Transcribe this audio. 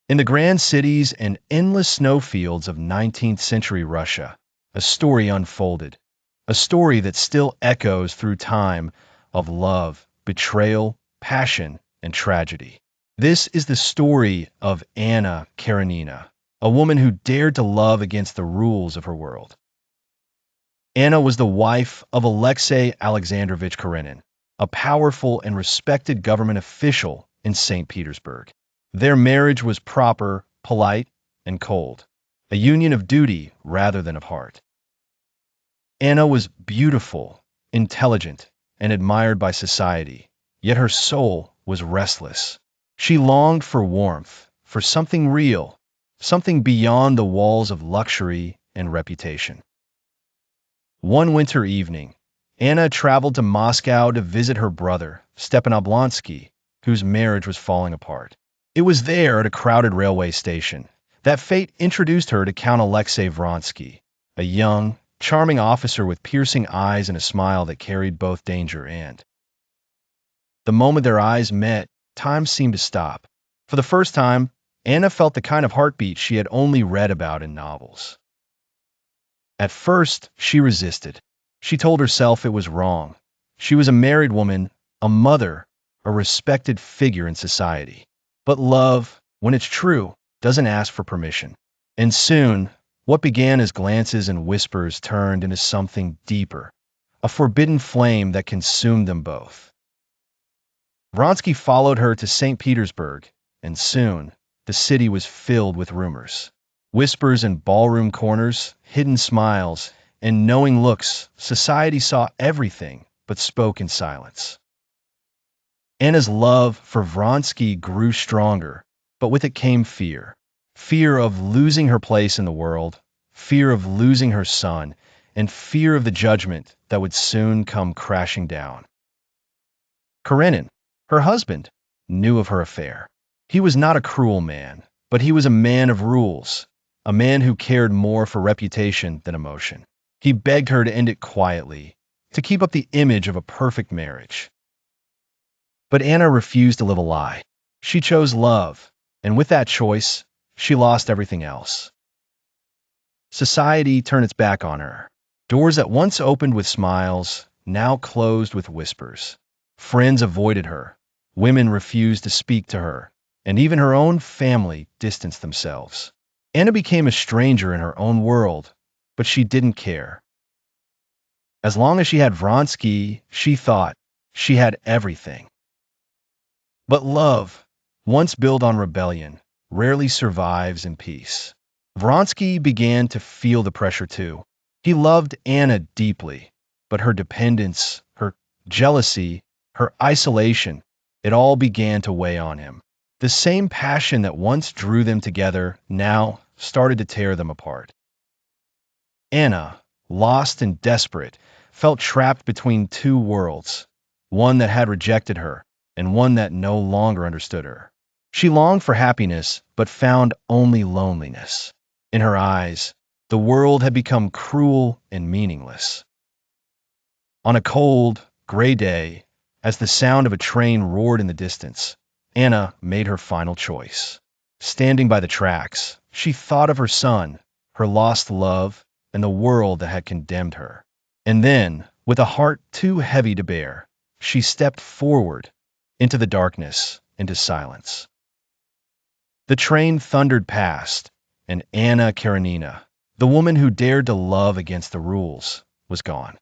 In the grand cities and endless snowfields of 19th century Russia, a story unfolded, a story that still echoes through time of love, betrayal, passion, and tragedy. This is the story of Anna Karenina, a woman who dared to love against the rules of her world. Anna was the wife of Alexei Alexandrovich Karenin, a powerful and respected government official in St. Petersburg. Their marriage was proper, polite, and cold, a union of duty rather than of heart. Anna was beautiful, intelligent, and admired by society, yet her soul was restless. She longed for warmth, for something real, something beyond the walls of luxury and reputation. One winter evening, Anna traveled to Moscow to visit her brother, Stepan Oblonsky, whose marriage was falling apart. It was there, at a crowded railway station, that fate introduced her to Count Alexei Vronsky, a young, charming officer with piercing eyes and a smile that carried both danger and. The moment their eyes met, time seemed to stop. For the first time, Anna felt the kind of heartbeat she had only read about in novels. At first, she resisted. She told herself it was wrong. She was a married woman, a mother, a respected figure in society. But love, when it's true, doesn't ask for permission. And soon, what began as glances and whispers turned into something deeper, a forbidden flame that consumed them both. Vronsky followed her to St. Petersburg, and soon, the city was filled with rumors. Whispers in ballroom corners, hidden smiles, and knowing looks. Society saw everything, but spoke in silence. Anna's love for Vronsky grew stronger, but with it came fear. Fear of losing her place in the world, fear of losing her son, and fear of the judgment that would soon come crashing down. Karenin, her husband, knew of her affair. He was not a cruel man, but he was a man of rules, a man who cared more for reputation than emotion. He begged her to end it quietly, to keep up the image of a perfect marriage. But Anna refused to live a lie. She chose love, and with that choice, she lost everything else. Society turned its back on her. Doors that once opened with smiles now closed with whispers. Friends avoided her. Women refused to speak to her, and even her own family distanced themselves. Anna became a stranger in her own world, but she didn't care. As long as she had Vronsky, she thought she had everything. But love, once built on rebellion, rarely survives in peace. Vronsky began to feel the pressure too. He loved Anna deeply, but her dependence, her jealousy, her isolation, it all began to weigh on him. The same passion that once drew them together now started to tear them apart. Anna, lost and desperate, felt trapped between two worlds, one that had rejected her and one that no longer understood her. She longed for happiness, but found only loneliness. In her eyes, the world had become cruel and meaningless. On a cold, gray day, as the sound of a train roared in the distance, Anna made her final choice. Standing by the tracks, she thought of her son, her lost love, and the world that had condemned her. And then, with a heart too heavy to bear, she stepped forward into the darkness, into silence. The train thundered past, and Anna Karenina, the woman who dared to love against the rules, was gone.